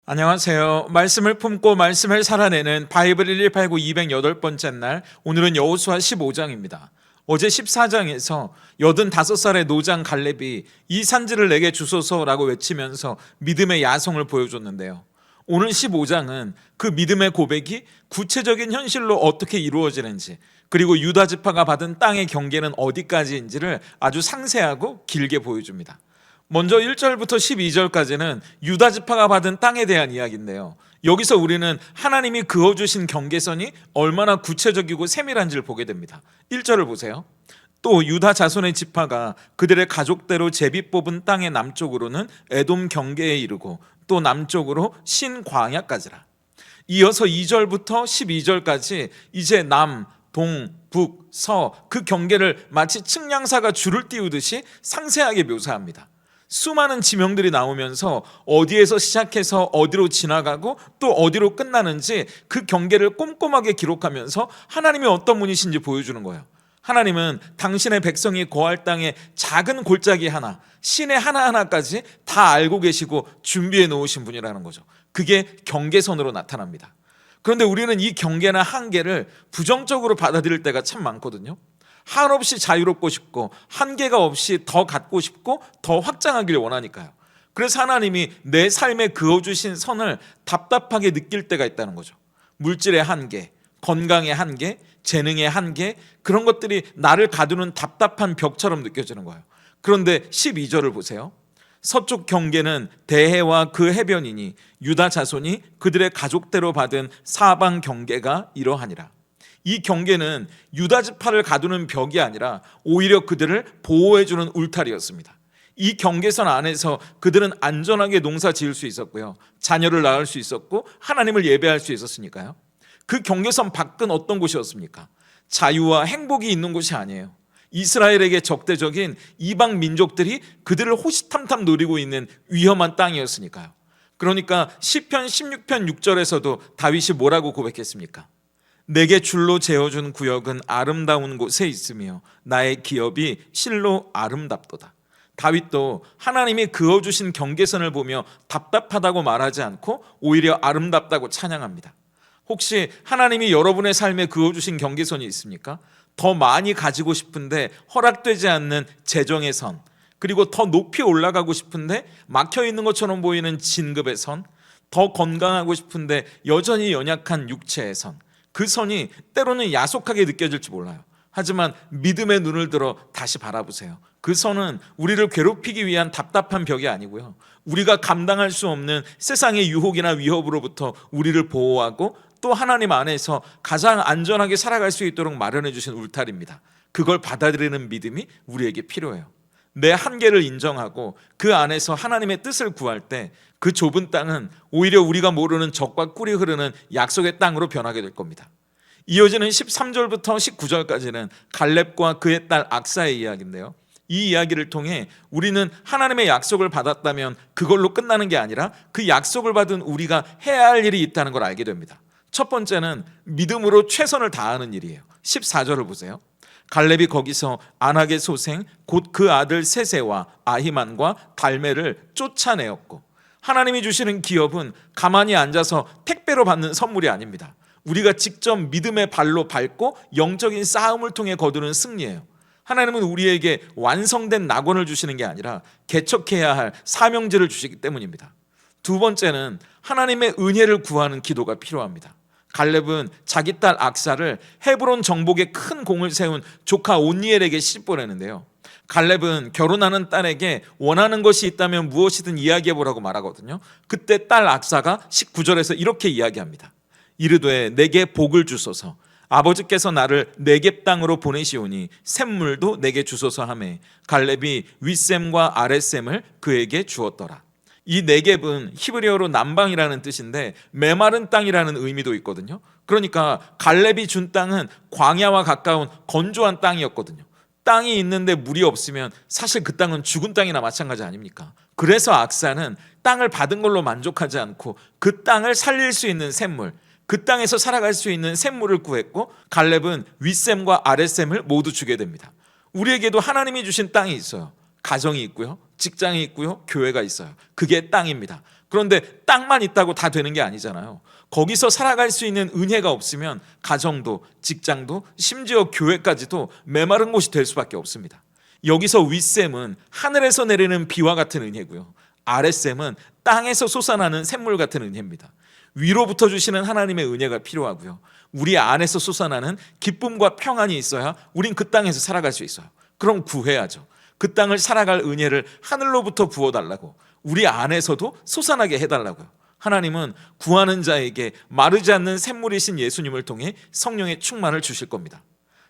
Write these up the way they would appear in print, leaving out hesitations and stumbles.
안녕하세요. 말씀을 품고 말씀을 살아내는 바이블 1189 208번째 날, 오늘은 여호수아 15장입니다. 어제 14장에서 85살의 노장 갈렙이 이 산지를 내게 주소서라고 외치면서 믿음의 야성을 보여줬는데요. 오늘 15장은 그 믿음의 고백이 구체적인 현실로 어떻게 이루어지는지, 그리고 유다 지파가 받은 땅의 경계는 어디까지인지를 아주 상세하고 길게 보여줍니다. 먼저 1절부터 12절까지는 유다 지파가 받은 땅에 대한 이야기인데요. 여기서 우리는 하나님이 그어주신 경계선이 얼마나 구체적이고 세밀한지를 보게 됩니다. 1절을 보세요. 또 유다 자손의 지파가 그들의 가족대로 제비 뽑은 땅의 남쪽으로는 에돔 경계에 이르고 또 남쪽으로 신광야까지라. 이어서 2절부터 12절까지 이제 남, 동, 북, 서 그 경계를 마치 측량사가 줄을 띄우듯이 상세하게 묘사합니다. 수많은 지명들이 나오면서 어디에서 시작해서 어디로 지나가고 또 어디로 끝나는지 그 경계를 꼼꼼하게 기록하면서 하나님이 어떤 분이신지 보여주는 거예요. 하나님은 당신의 백성이 거할 땅의 작은 골짜기 하나, 시내 하나하나까지 다 알고 계시고 준비해 놓으신 분이라는 거죠. 그게 경계선으로 나타납니다. 그런데 우리는 이 경계나 한계를 부정적으로 받아들일 때가 참 많거든요. 한없이 자유롭고 싶고 한계가 없이 더 갖고 싶고 더 확장하길 원하니까요. 그래서 하나님이 내 삶에 그어주신 선을 답답하게 느낄 때가 있다는 거죠. 물질의 한계, 건강의 한계, 재능의 한계, 그런 것들이 나를 가두는 답답한 벽처럼 느껴지는 거예요. 그런데 12절을 보세요. 서쪽 경계는 대해와 그 해변이니 유다 자손이 그들의 가족대로 받은 사방 경계가 이러하니라. 이 경계는 유다 지파를 가두는 벽이 아니라 오히려 그들을 보호해주는 울타리였습니다. 이 경계선 안에서 그들은 안전하게 농사 지을 수 있었고요, 자녀를 낳을 수 있었고 하나님을 예배할 수 있었으니까요. 그 경계선 밖은 어떤 곳이었습니까? 자유와 행복이 있는 곳이 아니에요. 이스라엘에게 적대적인 이방 민족들이 그들을 호시탐탐 노리고 있는 위험한 땅이었으니까요. 그러니까 시편 16편 6절에서도 다윗이 뭐라고 고백했습니까? 내게 줄로 재어준 구역은 아름다운 곳에 있으며 나의 기업이 실로 아름답도다. 다윗도 하나님이 그어주신 경계선을 보며 답답하다고 말하지 않고 오히려 아름답다고 찬양합니다. 혹시 하나님이 여러분의 삶에 그어주신 경계선이 있습니까? 더 많이 가지고 싶은데 허락되지 않는 재정의 선, 그리고 더 높이 올라가고 싶은데 막혀있는 것처럼 보이는 진급의 선, 더 건강하고 싶은데 여전히 연약한 육체의 선, 그 선이 때로는 야속하게 느껴질지 몰라요. 하지만 믿음의 눈을 들어 다시 바라보세요. 그 선은 우리를 괴롭히기 위한 답답한 벽이 아니고요, 우리가 감당할 수 없는 세상의 유혹이나 위협으로부터 우리를 보호하고 또 하나님 안에서 가장 안전하게 살아갈 수 있도록 마련해 주신 울타리입니다. 그걸 받아들이는 믿음이 우리에게 필요해요. 내 한계를 인정하고 그 안에서 하나님의 뜻을 구할 때 그 좁은 땅은 오히려 우리가 모르는 적과 꿀이 흐르는 약속의 땅으로 변하게 될 겁니다. 이어지는 13절부터 19절까지는 갈렙과 그의 딸 악사의 이야기인데요. 이 이야기를 통해 우리는 하나님의 약속을 받았다면 그걸로 끝나는 게 아니라 그 약속을 받은 우리가 해야 할 일이 있다는 걸 알게 됩니다. 첫 번째는 믿음으로 최선을 다하는 일이에요. 14절을 보세요. 갈렙이 거기서 안악의 소생 곧 그 아들 세세와 아히만과 달메를 쫓아내었고, 하나님이 주시는 기업은 가만히 앉아서 택배로 받는 선물이 아닙니다. 우리가 직접 믿음의 발로 밟고 영적인 싸움을 통해 거두는 승리예요. 하나님은 우리에게 완성된 낙원을 주시는 게 아니라 개척해야 할 사명지를 주시기 때문입니다. 두 번째는 하나님의 은혜를 구하는 기도가 필요합니다. 갈렙은 자기 딸 악사를 헤브론 정복에 큰 공을 세운 조카 온니엘에게 시집보내는데요. 갈렙은 결혼하는 딸에게 원하는 것이 있다면 무엇이든 이야기해보라고 말하거든요. 그때 딸 악사가 19절에서 이렇게 이야기합니다. 이르되 내게 복을 주소서. 아버지께서 나를 네겝 땅으로 보내시오니 샘물도 내게 주소서 하매 갈렙이 윗샘과 아랫샘을 그에게 주었더라. 이 네겝은 히브리어로 남방이라는 뜻인데 메마른 땅이라는 의미도 있거든요. 그러니까 갈렙이 준 땅은 광야와 가까운 건조한 땅이었거든요. 땅이 있는데 물이 없으면 사실 그 땅은 죽은 땅이나 마찬가지 아닙니까? 그래서 악사는 땅을 받은 걸로 만족하지 않고 그 땅을 살릴 수 있는 샘물, 그 땅에서 살아갈 수 있는 샘물을 구했고, 갈렙은 윗샘과 아랫샘을 모두 주게 됩니다. 우리에게도 하나님이 주신 땅이 있어요. 가정이 있고요, 직장이 있고요, 교회가 있어요. 그게 땅입니다. 그런데 땅만 있다고 다 되는 게 아니잖아요. 거기서 살아갈 수 있는 은혜가 없으면 가정도, 직장도, 심지어 교회까지도 메마른 곳이 될 수밖에 없습니다. 여기서 윗샘은 하늘에서 내리는 비와 같은 은혜고요, 아랫샘은 땅에서 솟아나는 샘물 같은 은혜입니다. 위로부터 주시는 하나님의 은혜가 필요하고요, 우리 안에서 솟아나는 기쁨과 평안이 있어야 우린 그 땅에서 살아갈 수 있어요. 그럼 구해야죠. 그 땅을 살아갈 은혜를 하늘로부터 부어달라고, 우리 안에서도 솟아나게 해달라고요. 하나님은 구하는 자에게 마르지 않는 샘물이신 예수님을 통해 성령의 충만을 주실 겁니다.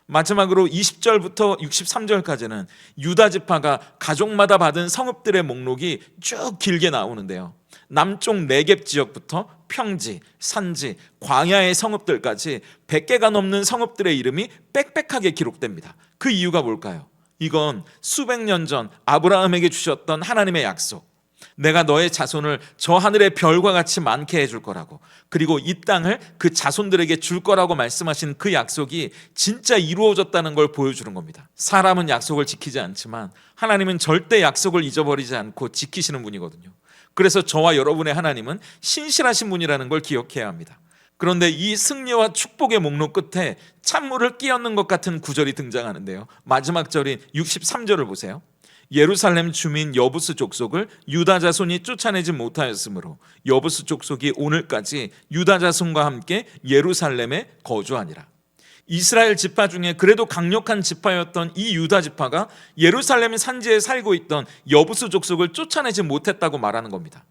마지막으로 20절부터 63절까지는 유다 지파가 가족마다 받은 성읍들의 목록이 쭉 길게 나오는데요, 남쪽 네겝 지역부터 평지, 산지, 광야의 성읍들까지 100개가 넘는 성읍들의 이름이 빽빽하게 기록됩니다. 그 이유가 뭘까요? 이건 수백 년 전 아브라함에게 주셨던 하나님의 약속, 내가 너의 자손을 저 하늘의 별과 같이 많게 해줄 거라고, 그리고 이 땅을 그 자손들에게 줄 거라고 말씀하신 그 약속이 진짜 이루어졌다는 걸 보여주는 겁니다. 사람은 약속을 지키지 않지만 하나님은 절대 약속을 잊어버리지 않고 지키시는 분이거든요. 그래서 저와 여러분의 하나님은 신실하신 분이라는 걸 기억해야 합니다. 그런데 이 승리와 축복의 목록 끝에 찬물을 끼얹는 것 같은 구절이 등장하는데요, 마지막 절인 63절을 보세요. 예루살렘 주민 여부스 족속을 유다 자손이 쫓아내지 못하였으므로 여부스 족속이 오늘까지 유다 자손과 함께 예루살렘에 거주하니라. 이스라엘 지파 중에 그래도 강력한 지파였던 이 유다 지파가 예루살렘 산지에 살고 있던 여부스 족속을 쫓아내지 못했다고 말하는 겁니다.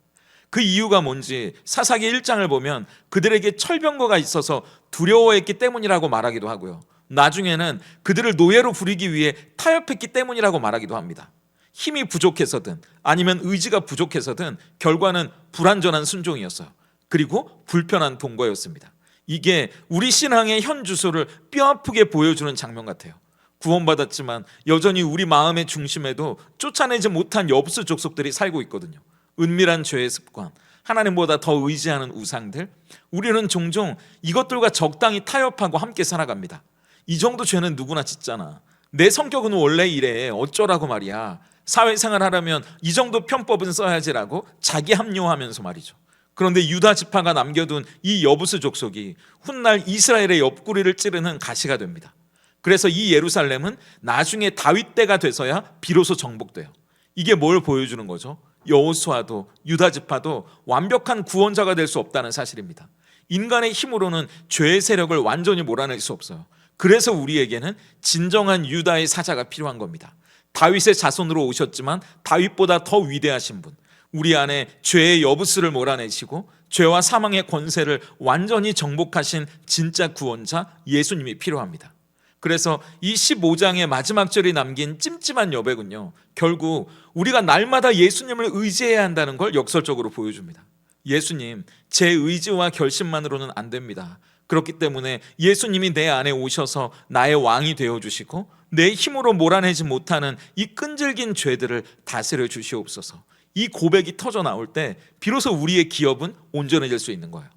그 이유가 뭔지 사사기 1장을 보면 그들에게 철병거가 있어서 두려워했기 때문이라고 말하기도 하고요, 나중에는 그들을 노예로 부리기 위해 타협했기 때문이라고 말하기도 합니다. 힘이 부족해서든 아니면 의지가 부족해서든 결과는 불완전한 순종이었어요. 그리고 불편한 동거였습니다. 이게 우리 신앙의 현 주소를 뼈아프게 보여주는 장면 같아요. 구원받았지만 여전히 우리 마음의 중심에도 쫓아내지 못한 여부스 족속들이 살고 있거든요. 은밀한 죄의 습관, 하나님보다 더 의지하는 우상들, 우리는 종종 이것들과 적당히 타협하고 함께 살아갑니다. 이 정도 죄는 누구나 짓잖아, 내 성격은 원래 이래, 어쩌라고 말이야, 사회생활 하려면 이 정도 편법은 써야지라고 자기 합리화하면서 말이죠. 그런데 유다 지파가 남겨둔 이 여부스 족속이 훗날 이스라엘의 옆구리를 찌르는 가시가 됩니다. 그래서 이 예루살렘은 나중에 다윗 때가 돼서야 비로소 정복돼요. 이게 뭘 보여주는 거죠? 여호수아도 유다 지파도 완벽한 구원자가 될 수 없다는 사실입니다. 인간의 힘으로는 죄의 세력을 완전히 몰아낼 수 없어요. 그래서 우리에게는 진정한 유다의 사자가 필요한 겁니다. 다윗의 자손으로 오셨지만 다윗보다 더 위대하신 분, 우리 안에 죄의 여부스를 몰아내시고 죄와 사망의 권세를 완전히 정복하신 진짜 구원자 예수님이 필요합니다. 그래서 이 15장의 마지막 절이 남긴 찜찜한 여백은요, 결국 우리가 날마다 예수님을 의지해야 한다는 걸 역설적으로 보여줍니다. 예수님, 제 의지와 결심만으로는 안 됩니다. 그렇기 때문에 예수님이 내 안에 오셔서 나의 왕이 되어주시고 내 힘으로 몰아내지 못하는 이 끈질긴 죄들을 다스려 주시옵소서. 이 고백이 터져 나올 때 비로소 우리의 기업은 온전해질 수 있는 거예요.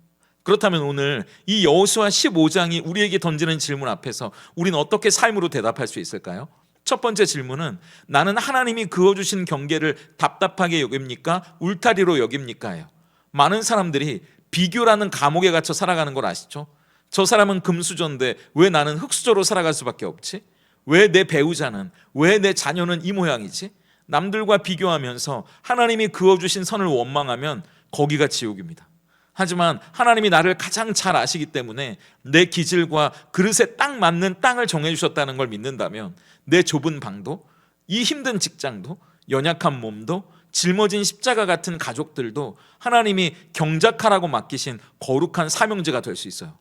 그렇다면 오늘 이 여호수아 15장이 우리에게 던지는 질문 앞에서 우리는 어떻게 삶으로 대답할 수 있을까요? 첫 번째 질문은 나는 하나님이 그어주신 경계를 답답하게 여깁니까? 울타리로 여깁니까?예요. 많은 사람들이 비교라는 감옥에 갇혀 살아가는 걸 아시죠? 저 사람은 금수저인데 왜 나는 흙수저로 살아갈 수밖에 없지? 왜 내 배우자는, 왜 내 자녀는 이 모양이지? 남들과 비교하면서 하나님이 그어주신 선을 원망하면 거기가 지옥입니다. 하지만 하나님이 나를 가장 잘 아시기 때문에 내 기질과 그릇에 딱 맞는 땅을 정해주셨다는 걸 믿는다면 내 좁은 방도, 이 힘든 직장도, 연약한 몸도, 짊어진 십자가 같은 가족들도 하나님이 경작하라고 맡기신 거룩한 사명제가 될 수 있어요.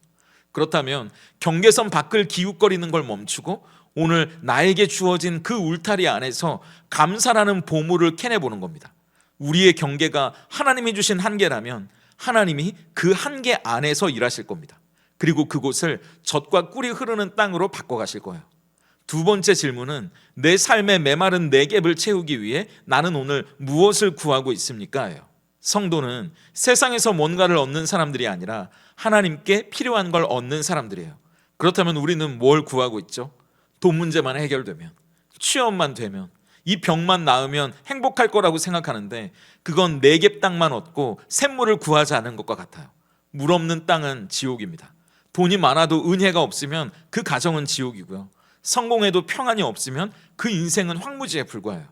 그렇다면 경계선 밖을 기웃거리는 걸 멈추고 오늘 나에게 주어진 그 울타리 안에서 감사라는 보물을 캐내보는 겁니다. 우리의 경계가 하나님이 주신 한계라면 하나님이 그 한계 안에서 일하실 겁니다. 그리고 그곳을 젖과 꿀이 흐르는 땅으로 바꿔가실 거예요. 두 번째 질문은 내 삶의 메마른 네겝을 채우기 위해 나는 오늘 무엇을 구하고 있습니까? 예요. 성도는 세상에서 뭔가를 얻는 사람들이 아니라 하나님께 필요한 걸 얻는 사람들이에요. 그렇다면 우리는 뭘 구하고 있죠? 돈 문제만 해결되면, 취업만 되면, 이 병만 나으면 행복할 거라고 생각하는데 그건 네겝 땅만 얻고 샘물을 구하지 않은 것과 같아요. 물 없는 땅은 지옥입니다. 돈이 많아도 은혜가 없으면 그 가정은 지옥이고요. 성공해도 평안이 없으면 그 인생은 황무지에 불과해요.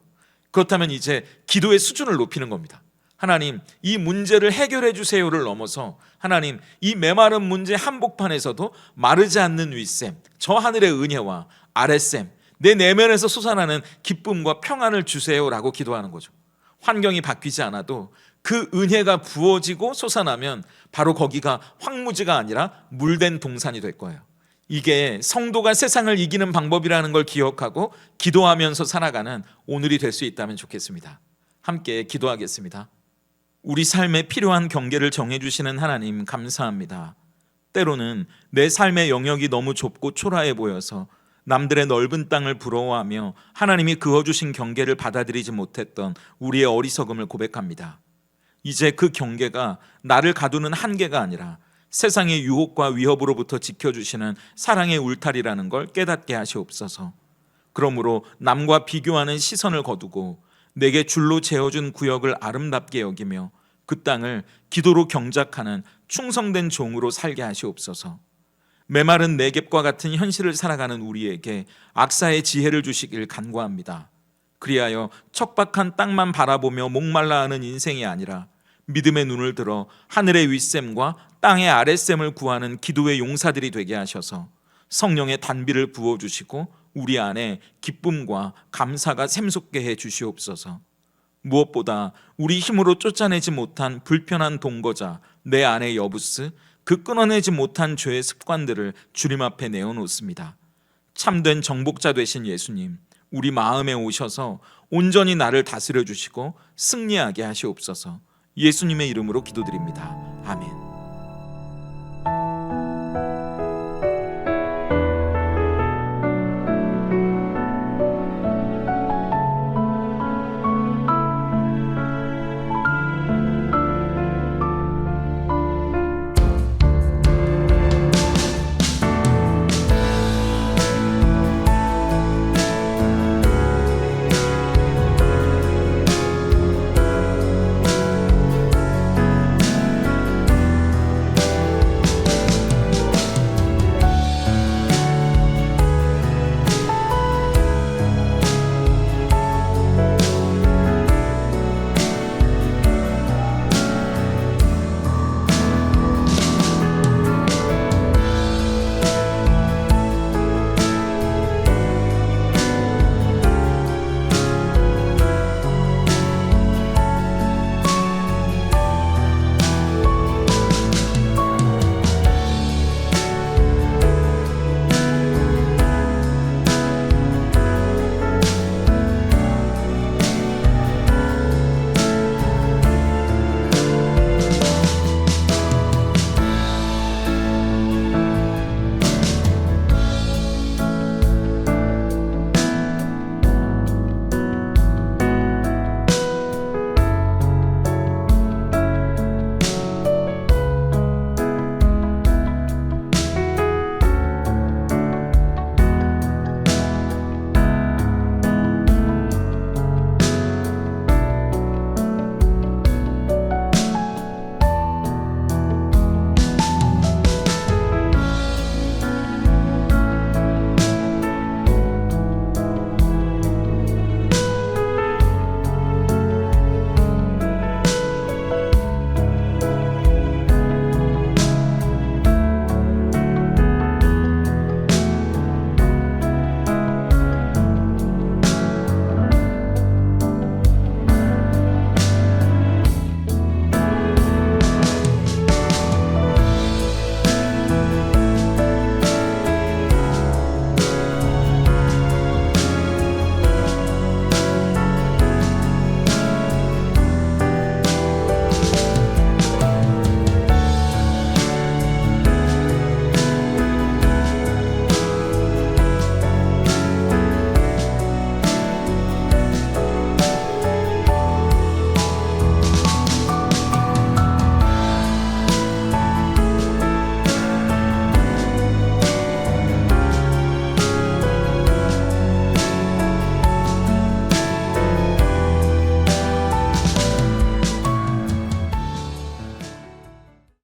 그렇다면 이제 기도의 수준을 높이는 겁니다. 하나님, 이 문제를 해결해 주세요를 넘어서 하나님, 이 메마른 문제 한복판에서도 마르지 않는 윗샘, 저 하늘의 은혜와 아랫샘, 내 내면에서 솟아나는 기쁨과 평안을 주세요라고 기도하는 거죠. 환경이 바뀌지 않아도 그 은혜가 부어지고 솟아나면 바로 거기가 황무지가 아니라 물된 동산이 될 거예요. 이게 성도가 세상을 이기는 방법이라는 걸 기억하고 기도하면서 살아가는 오늘이 될 수 있다면 좋겠습니다. 함께 기도하겠습니다. 우리 삶에 필요한 경계를 정해주시는 하나님 감사합니다. 때로는 내 삶의 영역이 너무 좁고 초라해 보여서 남들의 넓은 땅을 부러워하며 하나님이 그어주신 경계를 받아들이지 못했던 우리의 어리석음을 고백합니다. 이제 그 경계가 나를 가두는 한계가 아니라 세상의 유혹과 위협으로부터 지켜주시는 사랑의 울타리라는 걸 깨닫게 하시옵소서. 그러므로 남과 비교하는 시선을 거두고 내게 줄로 재어준 구역을 아름답게 여기며 그 땅을 기도로 경작하는 충성된 종으로 살게 하시옵소서. 메마른 네겝과 같은 현실을 살아가는 우리에게 악사의 지혜를 주시길 간구합니다. 그리하여 척박한 땅만 바라보며 목말라하는 인생이 아니라 믿음의 눈을 들어 하늘의 윗샘과 땅의 아랫샘을 구하는 기도의 용사들이 되게 하셔서 성령의 단비를 부어주시고 우리 안에 기쁨과 감사가 샘솟게 해 주시옵소서. 무엇보다 우리 힘으로 쫓아내지 못한 불편한 동거자, 내 안의 여부스, 그 끊어내지 못한 죄의 습관들을 주님 앞에 내어놓습니다. 참된 정복자 되신 예수님, 우리 마음에 오셔서 온전히 나를 다스려 주시고 승리하게 하시옵소서. 예수님의 이름으로 기도드립니다. 아멘.